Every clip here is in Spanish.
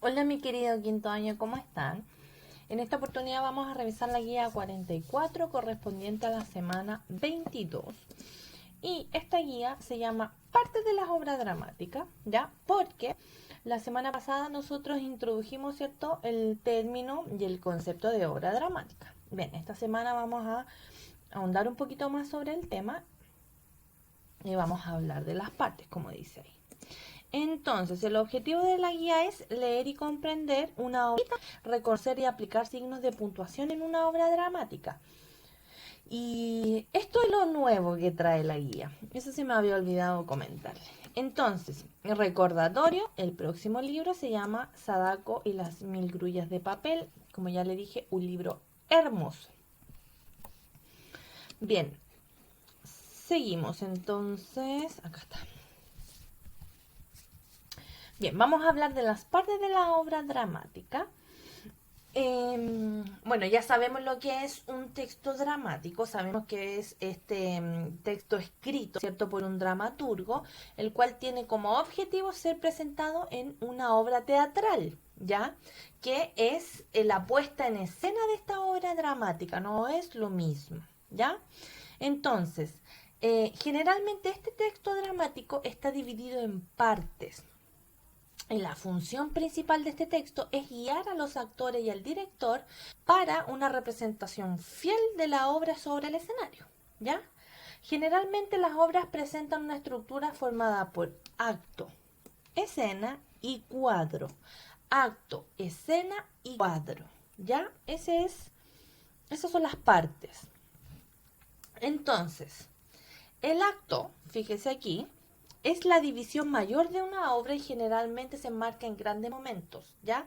Hola mi querido quinto año, ¿cómo están? En esta oportunidad vamos a revisar la guía 44 correspondiente a la semana 22. Y esta guía se llama Parte de las obras dramáticas, ¿ya? Porque la semana pasada nosotros introdujimos, ¿cierto?, el término y el concepto de obra dramática. Bien, esta semana vamos a ahondar un poquito más sobre el tema y vamos a hablar de las partes, como dice ahí. Entonces, el objetivo de la guía es leer y comprender una obra, reconocer y aplicar signos de puntuación en una obra dramática. Y esto es lo nuevo que trae la guía. Eso se me había olvidado comentarle. Entonces, recordatorio, el próximo libro se llama Sadako y las 1000 grullas de papel. Como ya le dije, un libro hermoso. Bien, seguimos. Entonces, acá está. Bien, vamos a hablar de las partes de la obra dramática. Bueno, ya sabemos lo que es un texto dramático, sabemos que es este texto escrito, ¿cierto?, por un dramaturgo, el cual tiene como objetivo ser presentado en una obra teatral, ¿ya? Que es la puesta en escena de esta obra dramática, no es lo mismo, ¿ya? Entonces, generalmente este texto dramático está dividido en partes. La función principal de este texto es guiar a los actores y al director para una representación fiel de la obra sobre el escenario, ¿ya? Generalmente las obras presentan una estructura formada por acto, escena y cuadro. Acto, escena y cuadro, ¿ya? Esas son las partes. Entonces, el acto, fíjese aquí, es la división mayor de una obra y generalmente se enmarca en grandes momentos, ¿ya?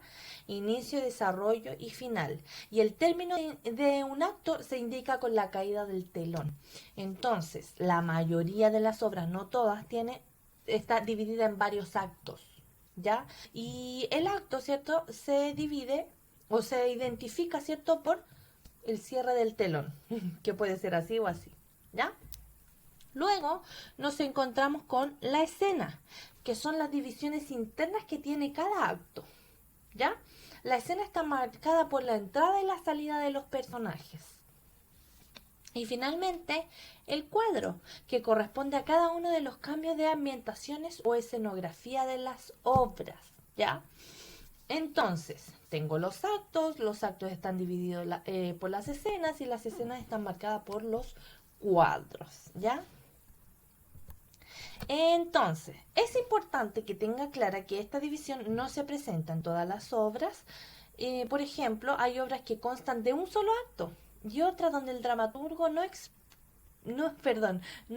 Inicio, desarrollo y final. Y el término de un acto se indica con la caída del telón. Entonces, la mayoría de las obras, no todas, está dividida en varios actos, ¿ya? Y el acto, ¿cierto?, se divide o se identifica, ¿cierto?, por el cierre del telón, que puede ser así o así, ¿ya? Luego nos encontramos con la escena, que son las divisiones internas que tiene cada acto, ¿ya? La escena está marcada por la entrada y la salida de los personajes. Y finalmente, el cuadro, que corresponde a cada uno de los cambios de ambientaciones o escenografía de las obras, ¿ya? Entonces, tengo los actos están divididos por las escenas y las escenas están marcadas por los cuadros, ¿ya? Entonces, es importante que tenga clara que esta división no se presenta en todas las obras. Por ejemplo, hay obras que constan de un solo acto y otras donde el dramaturgo no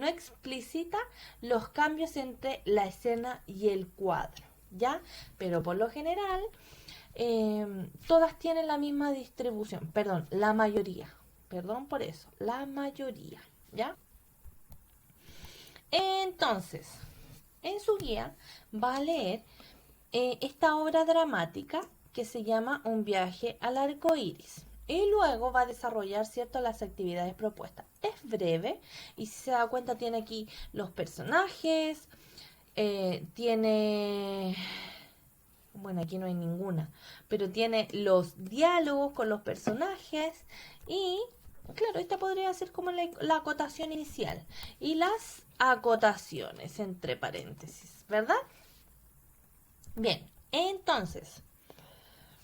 explicita los cambios entre la escena y el cuadro, ¿ya? Pero por lo general, todas tienen la misma distribución, la mayoría, por eso, la mayoría, ¿ya? Entonces, en su guía va a leer esta obra dramática que se llama Un viaje al arco iris. Y luego va a desarrollar, ¿cierto?, las actividades propuestas. Es breve y si se da cuenta tiene aquí los personajes, bueno, aquí no hay ninguna, pero tiene los diálogos con los personajes y, claro, esta podría ser como la acotación inicial y las acotaciones entre paréntesis, ¿verdad? Bien, entonces,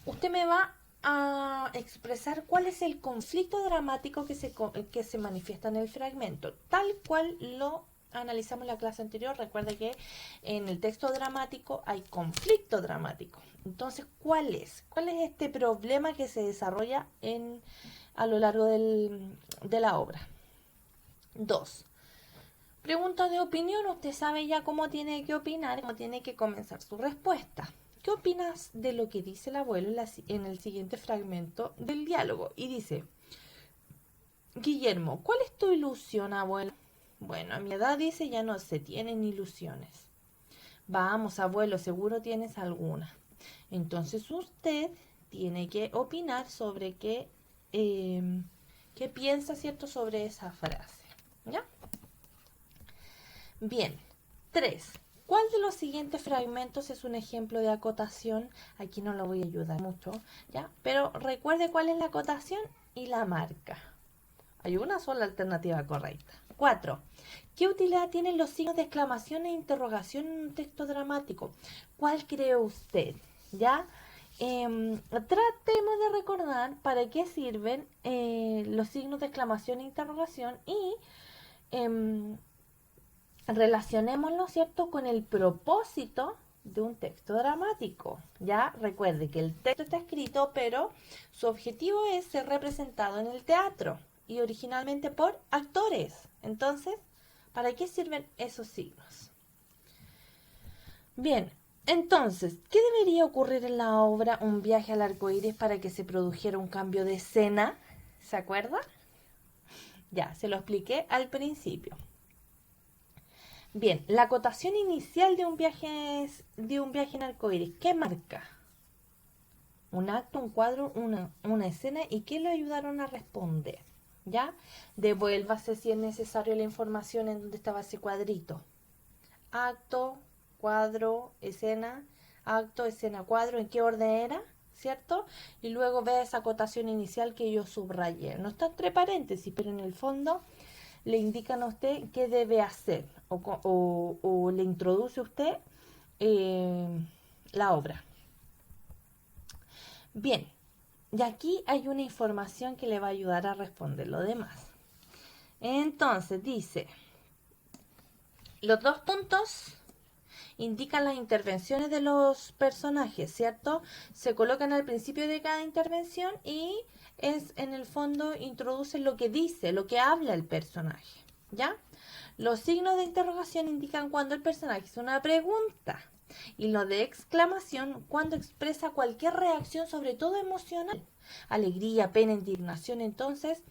usted me va a expresar cuál es el conflicto dramático que se manifiesta en el fragmento, tal cual lo analizamos en la clase anterior. Recuerde que en el texto dramático hay conflicto dramático. Entonces, ¿cuál es? ¿Cuál es este problema que se desarrolla a lo largo de la obra? 2. Pregunta de opinión. Usted sabe ya cómo tiene que opinar, cómo tiene que comenzar su respuesta. ¿Qué opinas de lo que dice el abuelo en el siguiente fragmento del diálogo? Y dice: Guillermo, ¿cuál es tu ilusión, abuelo? Bueno, a mi edad, dice, ya no se tienen ilusiones. Vamos, abuelo, seguro tienes alguna. Entonces usted tiene que opinar sobre qué piensa, ¿cierto?, sobre esa frase, ¿ya? Bien. 3. ¿Cuál de los siguientes fragmentos es un ejemplo de acotación? Aquí no lo voy a ayudar mucho, ¿ya? Pero recuerde cuál es la acotación y la marca. Hay una sola alternativa correcta. 4. ¿Qué utilidad tienen los signos de exclamación e interrogación en un texto dramático? ¿Cuál cree usted? ¿Ya? Tratemos de recordar para qué sirven los signos de exclamación e interrogación y relacionémoslo, ¿cierto?, con el propósito de un texto dramático. Ya recuerde que el texto está escrito, pero su objetivo es ser representado en el teatro y originalmente por actores. Entonces, ¿para qué sirven esos signos? Bien, entonces, ¿qué debería ocurrir en la obra Un viaje al arco iris para que se produjera un cambio de escena? ¿Se acuerda? Ya, se lo expliqué al principio. Bien, la acotación inicial de un viaje en arcoíris, ¿qué marca? Un acto, un cuadro, una escena, ¿y qué le ayudaron a responder? ¿Ya? Devuélvase si es necesario la información en donde estaba ese cuadrito. Acto, cuadro, escena, acto, escena, cuadro, ¿en qué orden era? ¿Cierto? Y luego vea esa acotación inicial que yo subrayé. No está entre paréntesis, pero en el fondo le indican a usted qué debe hacer o le introduce usted la obra. Bien, y aquí hay una información que le va a ayudar a responder lo demás. Entonces dice, los 2 puntos indican las intervenciones de los personajes, ¿cierto? Se colocan al principio de cada intervención y es en el fondo introducen lo que dice, lo que habla el personaje, ¿ya? Los signos de interrogación indican cuando el personaje hace una pregunta y lo de exclamación cuando expresa cualquier reacción, sobre todo emocional, alegría, pena, indignación. Entonces,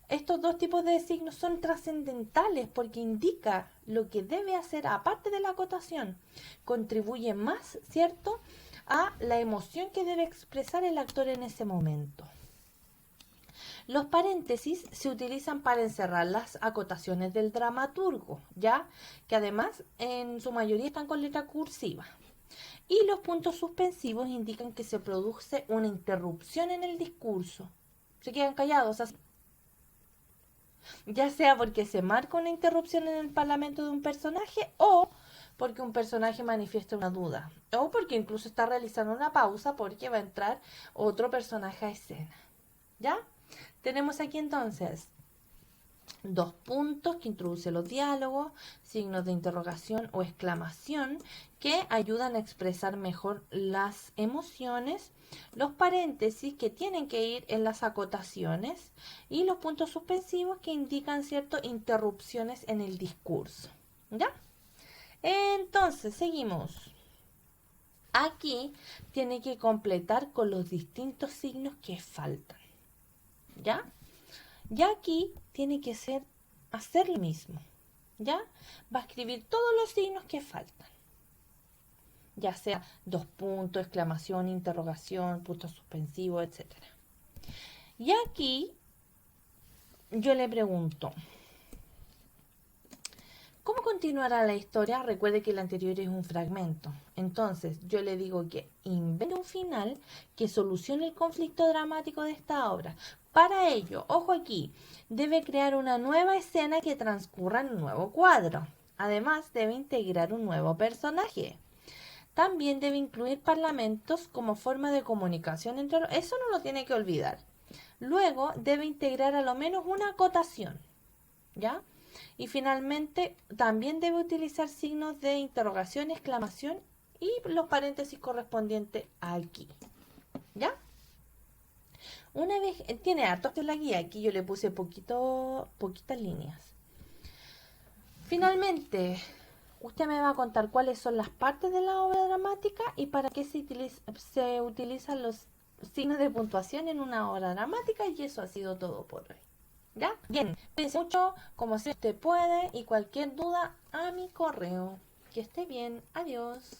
estos 2 tipos de signos son trascendentales porque indica lo que debe hacer aparte de la acotación. Contribuye más, ¿cierto?, a la emoción que debe expresar el actor en ese momento. Los paréntesis se utilizan para encerrar las acotaciones del dramaturgo, ya que además en su mayoría están con letra cursiva. Y los puntos suspensivos indican que se produce una interrupción en el discurso. Se quedan callados, así, ya sea porque se marca una interrupción en el parlamento de un personaje o porque un personaje manifiesta una duda o porque incluso está realizando una pausa porque va a entrar otro personaje a escena. ¿Ya? Tenemos aquí entonces 2 puntos que introducen los diálogos, signos de interrogación o exclamación que ayudan a expresar mejor las emociones, los paréntesis que tienen que ir en las acotaciones y los puntos suspensivos que indican, ¿cierto?, interrupciones en el discurso. ¿Ya? Entonces, seguimos. Aquí tiene que completar con los distintos signos que faltan. ¿Ya? Ya aquí tiene que hacer lo mismo. ¿Ya? Va a escribir todos los signos que faltan. Ya sea 2 puntos, exclamación, interrogación, punto suspensivo, etc. Y aquí yo le pregunto, ¿cómo continuará la historia? Recuerde que el anterior es un fragmento. Entonces, yo le digo que invente un final que solucione el conflicto dramático de esta obra. Para ello, ojo aquí, debe crear una nueva escena que transcurra en un nuevo cuadro. Además, debe integrar un nuevo personaje. También debe incluir parlamentos como forma de comunicación entre los... Eso no lo tiene que olvidar. Luego, debe integrar a lo menos una acotación. ¿Ya? Y finalmente, también debe utilizar signos de interrogación, exclamación y los paréntesis correspondientes aquí. ¿Ya? Una vez, tiene hartos de la guía, aquí yo le puse poquitas líneas. Finalmente, usted me va a contar cuáles son las partes de la obra dramática y para qué se utilizan los signos de puntuación en una obra dramática, y eso ha sido todo por hoy. ¿Ya? Bien, cuídense mucho, como si usted puede, y cualquier duda a mi correo. Que esté bien, adiós.